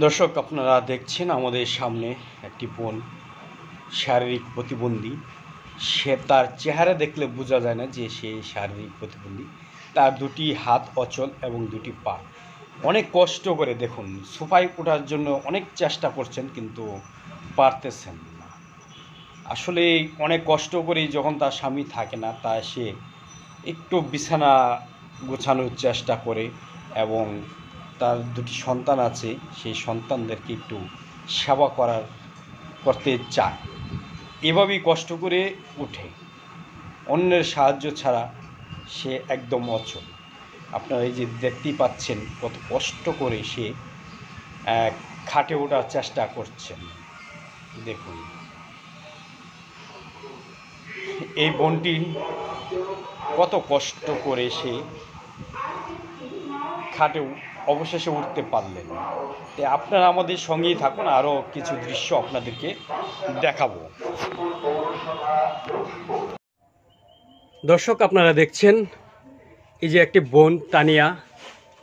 দর্শক, আপনারা দেখছেন আমাদের সামনে একটি বোন শারীরিক প্রতিবন্ধী। সে তার চেহারা দেখলে বোঝা যায় না যে সে শারীরিক প্রতিবন্ধী। তার দুটি হাত অচল এবং দুটি পা। অনেক কষ্ট করে দেখুন সোফায় ওঠার জন্য অনেক চেষ্টা করছেন কিন্তু পারতেছেন না। আসলে অনেক কষ্ট করে যখন তার স্বামী থাকে না তা সে একটু বিছানা গোছানোর চেষ্টা করে এবং তার দুটি সন্তান আছে, সেই সন্তানদেরকে একটু সেবা করতে চায়। এভাবেই কষ্ট করে ওঠে, অন্যের সাহায্য ছাড়া সে একদম অচল। আপনারা এই যে দেখতেই পাচ্ছেন কত কষ্ট করে সে খাটে ওঠার চেষ্টা করছেন। দেখুন এই বোনটি কত কষ্ট করে সে খাটে অবশেষে উঠতে পারলেন। তাই আপনারা আমাদের সঙ্গেই থাকুন, আরও কিছু দৃশ্য আপনাদেরকে দেখাবো। দর্শক, আপনারা দেখছেন এই যে একটি বোন তানিয়া,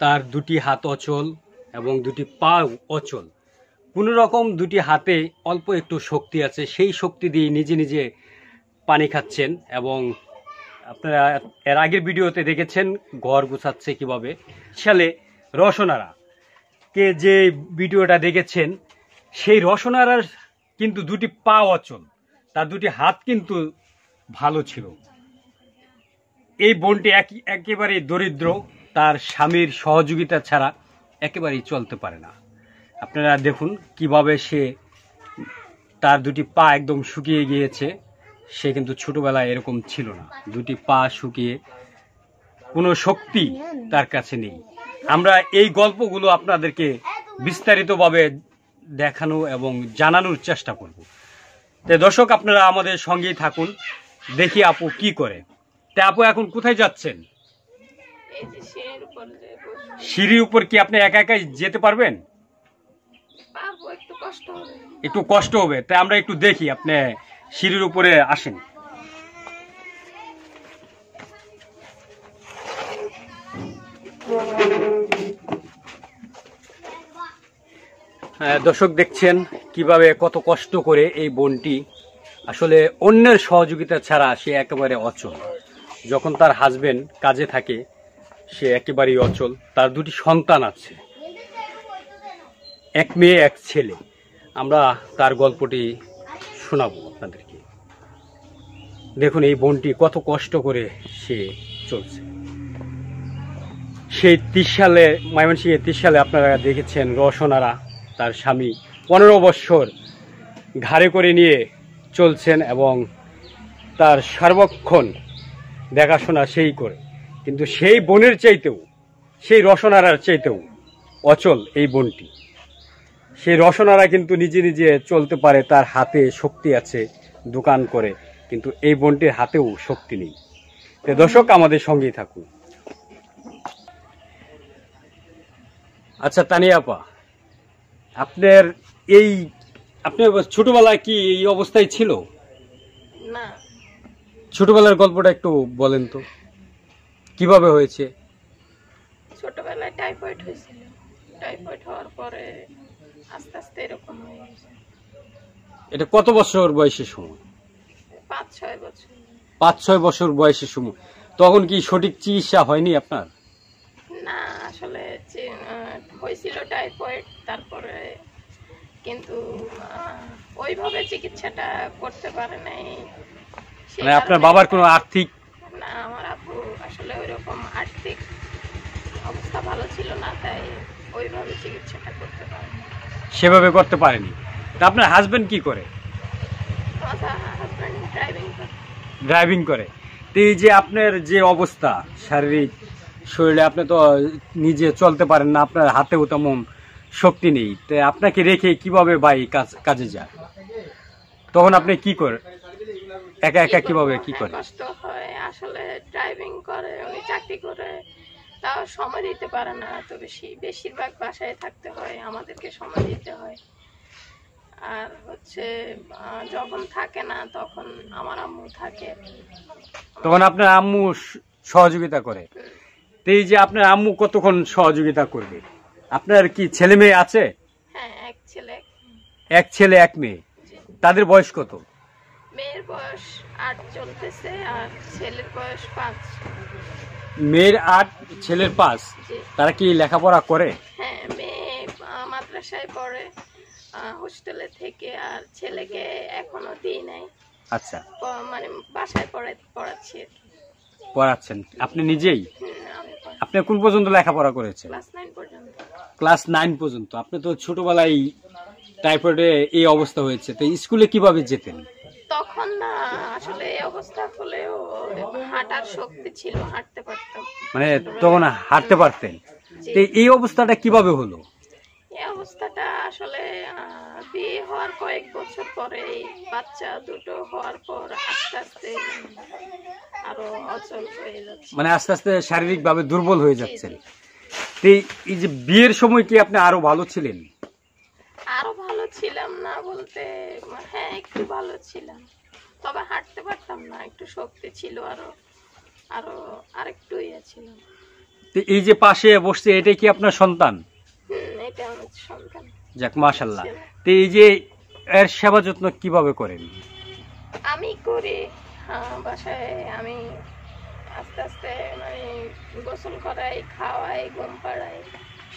তার দুটি হাত অচল এবং দুটি পা অচল। কোনো রকম দুটি হাতে অল্প একটু শক্তি আছে, সেই শক্তি দিয়ে নিজে নিজে পানি খাচ্ছেন। এবং আপনারা এর আগের ভিডিওতে দেখেছেন ঘর গুছাচ্ছে কীভাবে। সালে রসনারা কে যে ভিডিওটা দেখেছেন, সেই রসনারার কিন্তু দুটি পা অচল, তার দুটি হাত কিন্তু ভালো ছিল। এই বোনটি একেবারে দরিদ্র, তার স্বামীর সহযোগিতা ছাড়া একেবারেই চলতে পারে না। আপনারা দেখুন কিভাবে সে, তার দুটি পা একদম শুকিয়ে গিয়েছে। সে কিন্তু ছোটবেলায় এরকম ছিল না, দুটি পা শুকিয়ে কোনো শক্তি তার কাছে নেই। আমরা এই গল্পগুলো আপনাদেরকে বিস্তারিতভাবে দেখানো এবং জানানোর চেষ্টা করব। তাই দর্শক, আপনারা আমাদের সঙ্গেই থাকুন, দেখি আপু কি করে। তা আপু এখন কোথায় যাচ্ছেন? সিঁড়ির উপর কি আপনি একা একাই যেতে পারবেন? একটু কষ্ট হবে, তাই আমরা একটু দেখি, আপনি সিঁড়ির উপরে আসেন। দর্শক, দেখছেন কিভাবে কত কষ্ট করে এই বোনটি, আসলে অন্যের সহযোগিতা ছাড়া সে একেবারে অচল। যখন তার হাজবেন্ড কাজে থাকে সে একেবারেই অচল। তার দুটি সন্তান আছে, এক মেয়ে এক ছেলে। আমরা তার গল্পটি শোনাবো আপনাদেরকে। দেখুন এই বোনটি কত কষ্ট করে সে চলছে। সেই 30 সালে, ময়মনসিংহে 30 সালে আপনারা দেখেছেন রসনারা তার স্বামী 15 বৎসর ঘাড়ে করে নিয়ে চলছেন এবং তার সর্বক্ষণ দেখাশোনা সেই করে। কিন্তু সেই বোনের চাইতেও, সেই রসনারার চাইতেও অচল এই বোনটি। সেই রসনারা কিন্তু নিজে নিজে চলতে পারে, তার হাতে শক্তি আছে, দোকান করে, কিন্তু এই বোনটির হাতেও শক্তি নেই। তো দর্শক, আমাদের সঙ্গেই থাকুন। আচ্ছা তানিয়া আপা, আপনার ছোটবেলায় কি এই অবস্থায় ছিল? না, ছোটবেলার গল্পটা একটু বলেন তো, কিভাবে হয়েছে? ছোটবেলায় টাইফয়েড হয়েছিল। টাইফয়েড হওয়ার পরে আস্তে আস্তে এরকম হয়ে গেছে। এটা কত বছর বয়সের সময়? 5-6 বছর। 5-6 বছর বয়সের সময়। তখন কি সঠিক চিকিৎসা হয়নি আপনার? না, আসলে হয়েছিল টাইফয়েড, তারপরে কিন্তু ওইভাবে চিকিৎসাটা করতে পারে নাই। মানে আপনার বাবার কোনো আর্থিক? না, আমার আব্বু আসলে ওইরকম আর্থিক অবস্থা ভালো ছিল না, তাই ওইভাবে চিকিৎসাটা করতে পারেনি। সেভাবে করতে পারেনি। তা আপনার হাজবেন্ড কি করে? হাজবেন্ড ড্রাইভিং করে। তো এই যে আপনার যে অবস্থা শারীরিক শরীরে, আপনি তো নিজে চলতে পারেন না, আপনার হাতেও তেমন শক্তি নেই, তো আপনাকে রেখে কিভাবে ভাই কাজে যায়? তখন আপনি কি করেন? একা একা কিভাবে কি করেন? কষ্ট হয় আসলে। ড্রাইভিং করে, উনি চাকরি করে, তাও সময় দিতে পারে না এত বেশি। বেশিরভাগ বাসায় থাকতে হয়, আমাদেরকে সময় দিতে হয়। আর হচ্ছে যখন থাকে না তখন আমার আম্মু থাকে, তখন আপনার আম্মু সহযোগিতা করে। তো এই যে আপনার আম্মু কতক্ষণ সহযোগিতা করবে? আপনার কি ছেলে মেয়ে আছে? হ্যাঁ, এক ছেলে এক মেয়ে। জি। তাদের বয়স কত? মেয়ের বয়স 8 চলতেছে আর ছেলের বয়স 5। মেয়ের 8, ছেলের 5। জি। তারা কি লেখাপড়া করে? হ্যাঁ, মেয়ে মাদ্রাসায় পড়ে হোস্টেলে থেকে, আর ছেলেকে এখনো দিই নাই। আচ্ছা, মানে বাসায় পড়াচ্ছি আর কি। পড়াচ্ছেন আপনি নিজেই? আমি আপনি কোন পর্যন্ত লেখাপড়া করেছেন? ক্লাস 9 পর্যন্ত। ক্লাস 9 পর্যন্ত। আপনি তো ছোটবেলায় টাইফয়েডে এই অবস্থা হয়েছে, তো স্কুলে কিভাবে যেতেন? তখন না আসলে এই অবস্থা হলেও হাঁটার শক্তি ছিল, হাঁটতে পারতাম। মানে তখন হাঁটতে পারতেন? জি। তো এই অবস্থাটা কিভাবে হলো? এই অবস্থাটা আসলে বিয়ে হওয়ার কয়েক বছর পরে, বাচ্চা দুটো হওয়ার পর আস্তে আস্তে আরো অচল হয়ে যাচ্ছে। মানে আস্তে আস্তে শারীরিকভাবে দুর্বল হয়ে যাচ্ছেন। জি, জি। তো এই যে বিয়ের সময় কি আপনি আরো ভালো ছিলেন? আরো ভালো ছিলাম না বলতে, হ্যাঁ একটু ভালো ছিলাম, তবে হাঁটতে পারতাম না, একটু শক্তি ছিল আরো, আরো আরেকটু ইয়ে ছিল। তো এই যে পাশে বসছে, এটাই কি আপনার সন্তান? এটা আমার সন্তান। যাক, মাশাআল্লাহ। তো এই যে এর সেবা যত্ন কিভাবে করেন? আমি করি, বাসায় আমি আস্তে আস্তে মানে গোসল করাই, খাওয়াই, ঘুম পাড়াই,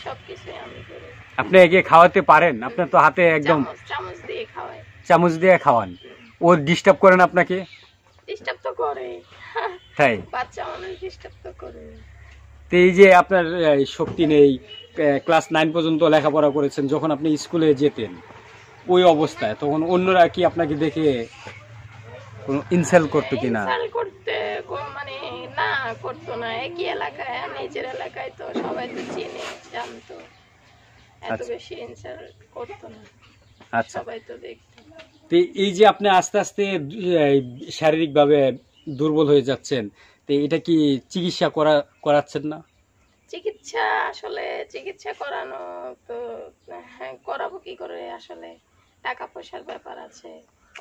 সবকিছুই আমি করি। আপনি একে খাওয়াতে পারেন? আপনার তো হাতে একদম চামচ দিয়ে খাওয়াই। চামচ দিয়ে খাওয়ান। ও ডিস্টার্ব করেন আপনাকে? ডিস্টার্ব তো করে, তাই? বাচ্চা মানুষ ডিস্টার্ব তো করে। তো এই যে আপনার শক্তি নেই, ক্লাস 9 পর্যন্ত লেখাপড়া করেছেন, যখন আপনি স্কুলে যেতেন ওই অবস্থায়, তখন অন্যরা কি আপনাকে দেখে কোনো ইনসাল্ট করতো কিনা? ইনসাল্ট করতে মানে না, করতো না। একই এলাকায়, নিজের এলাকায় তো সবাই তো চিনে, জানতো, এত আচ্ছা। বেশি ইনসাল্ট করতো না। আচ্ছা। সবাই তো দেখতো। তো এই যে আপনি আস্তে আস্তে শারীরিকভাবে দুর্বল হয়ে যাচ্ছেন, তো এটা কি চিকিৎসা করাচ্ছেন না? চিকিৎসা আসলে চিকিৎসা করানো তো, হ্যাঁ করাবো কি করে, আসলে টাকা পয়সার ব্যাপার আছে,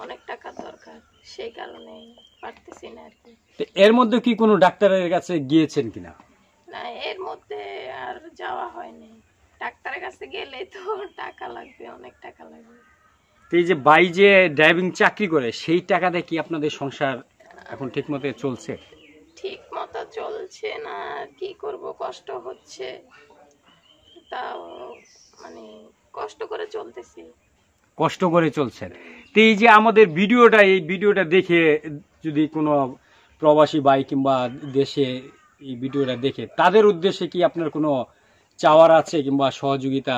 অনেক টাকার দরকার, সেই কারণে পারতেছি না আর কি। তো এর মধ্যে কি কোনো ডাক্তারের কাছে গিয়েছেন কিনা? না, এর মধ্যে আর যাওয়া হয়নি। ডাক্তারের কাছে গেলে তো টাকা লাগবে, অনেক টাকা লাগবে। তো এই যে বাই যে ড্রাইভিং চাকরি করে, সেই টাকাতে কি আপনাদের সংসার এখন ঠিক মতো চলছে? ঠিক মতো চলছে না, কি করব, কষ্ট হচ্ছে, তাও মানে কষ্ট করে চলতেছি। কষ্ট করে চলছেন। তো এই যে আমাদের এই ভিডিওটা দেখে যদি কোনো প্রবাসী ভাই কিংবা দেশে এই ভিডিওটা দেখে, তাদের উদ্দেশ্যে কি আপনার কোনো চাওয়ার আছে কিংবা সহযোগিতা?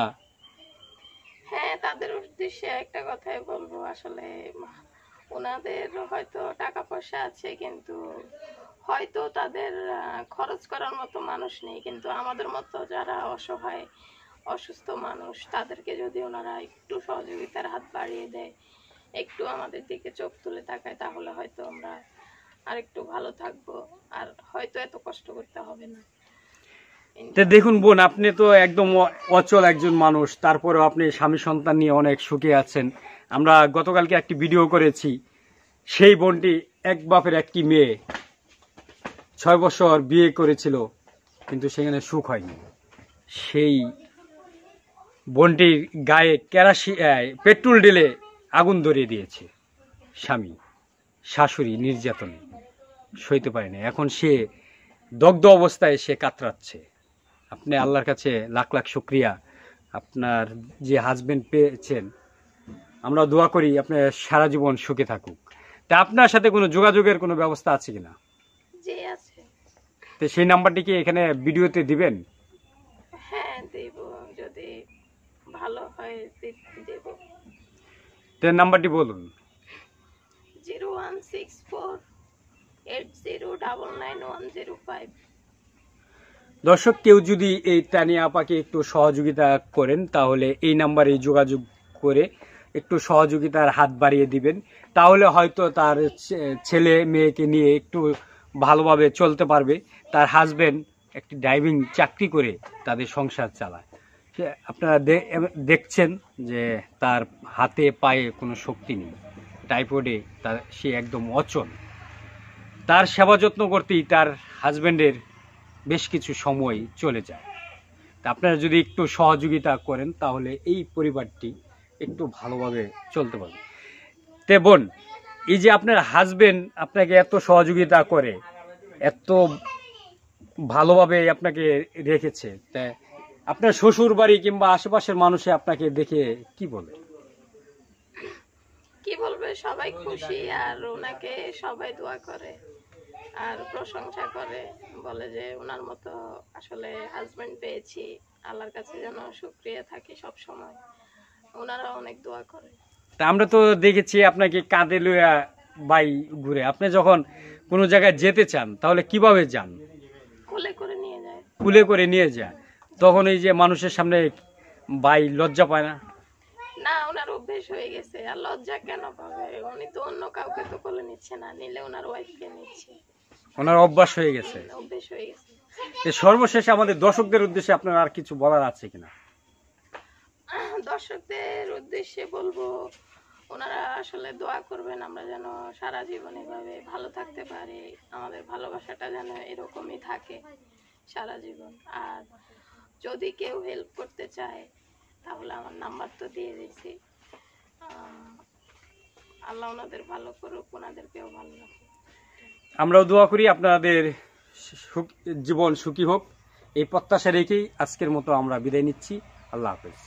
হ্যাঁ, তাদের উদ্দেশ্যে একটা কথাই বলবো, আসলে ওনাদের হয়তো টাকা পয়সা আছে, কিন্তু হয়তো তাদের খরচ করার মতো মানুষ নেই, কিন্তু আমাদের মতো যারা অসহায় অসুস্থ মানুষ, তাদেরকে যদি ওনারা একটু সহযোগিতার হাত বাড়িয়ে দেয়, একটু আমাদের দিকে চোখ তুলে তাকায়, তাহলে হয়তো আমরা আর একটু ভালো থাকবো, আর হয়তো এত কষ্ট করতে হবে না। তো দেখুন বোন, আপনি তো একদম অচল একজন মানুষ, তারপরেও আপনি স্বামী সন্তান নিয়ে অনেক সুখে আছেন। আমরা গতকালকে একটি ভিডিও করেছি, সেই বোনটি এক বাপের একটি মেয়ে, 6 বছর বিয়ে করেছিল, কিন্তু সেখানে সুখ হয়নি। সেই বোনটির গায়ে পেট্রোল ঢেলে আগুন ধরিয়ে দিয়েছে স্বামী, শাশুড়ি নির্যাতনে সইতে পারেনি, এখন সে দগ্ধ অবস্থায় সে কাতরাচ্ছে। আপনি আল্লাহর কাছে লাখ লাখ শুকরিয়া, আপনার যে হাজবেন্ড পেয়েছেন, আমরা দোয়া করি আপনার সারা জীবন সুখে থাকুক। তা আপনার সাথে কোনো যোগাযোগের কোনো ব্যবস্থা আছে কিনা? জি আছে। তো সেই নাম্বারটি কি এখানে ভিডিওতে দিবেন? হ্যাঁ দেব, যদি ভালো হয় দেব। তো নাম্বারটি বলুন। 016480999105। দর্শক, কেউ যদি এই তানিয়া আপাকে একটু সহযোগিতা করেন, তাহলে এই নাম্বারে যোগাযোগ করে একটু সহযোগিতার হাত বাড়িয়ে দিবেন, তাহলে হয়তো তার ছেলে মেয়েকে নিয়ে একটু ভালোভাবে চলতে পারবে। তার হাজবেন্ড একটি ড্রাইভিং চাকরি করে তাদের সংসার চালায়। আপনারা দেখছেন যে তার হাতে পায়ে কোনো শক্তি নেই, টাইফয়েডে সে একদম অচল। তার সেবা যত্ন করতেই তার হাজবেন্ডের বেশ কিছু সময় চলে যায়। তা আপনারা যদি একটু সহযোগিতা করেন, তাহলে এই পরিবারটি একটু ভালোভাবে চলতে পারবে। তে বোন, এই যে আপনার হাজবেন্ড আপনাকে এত সহযোগিতা করে, এত ভালোভাবে আপনাকে রেখেছে, তা আপনার শ্বশুর বাড়ি কিংবা আশেপাশের মানুষে আপনাকে দেখে কি বলে? কি বলবে, সবাই খুশি, আর ওনাকে সবাই দোয়া করে আর প্রশংসা করে, বলে যে ওনার মতো আসলে হাজবেন্ড পেয়েছি, আল্লাহর কাছে যেন শুকরিয়া থাকি সব সময়। ওনারা অনেক দোয়া করে। তা আমরা তো দেখেছি আপনাকে কাঁধে লইয়া বাই ঘুরে। আপনি যখন কোনো জায়গায় যেতে চান তাহলে কিভাবে যান? কোলে করে নিয়ে যায়। কুলে করে নিয়ে যায়। তখন এই যে মানুষের সামনে বাই লজ্জা পায় না? না, ওনার অভ্যেস হয়ে গেছে, আর লজ্জা কেন পাবে? উনি তো অন্য কাউকে তো কোলে নিচ্ছে না, নিলে ওনার ওয়াইফকে নিচ্ছে। ওনার অভ্যাস হয়ে গেছে। অভ্যেস হয়ে গেছে। সর্বশেষে আমাদের দর্শকদের উদ্দেশ্যে আপনার আর কিছু বলার আছে কিনা? দর্শকদের উদ্দেশ্যে বলবো, ওনারা আসলে দোয়া করবেন আমরা যেন সারা জীবন এভাবে ভালো থাকতে পারি, আমাদের ভালোবাসাটা যেন এরকমই থাকে সারা জীবন। আর যদি কেউ হেল্প করতে চায় তাহলে আমার নাম্বার তো দিয়ে দিয়েছি। আল্লাহ ওনাদের ভালো করুক, ওনাদেরকেও ভালো রাখুক। আমরাও দোয়া করি আপনাদের জীবন সুখী হোক, এই প্রত্যাশা রেখেই আজকের মতো আমরা বিদায় নিচ্ছি। আল্লাহ হাফেজ।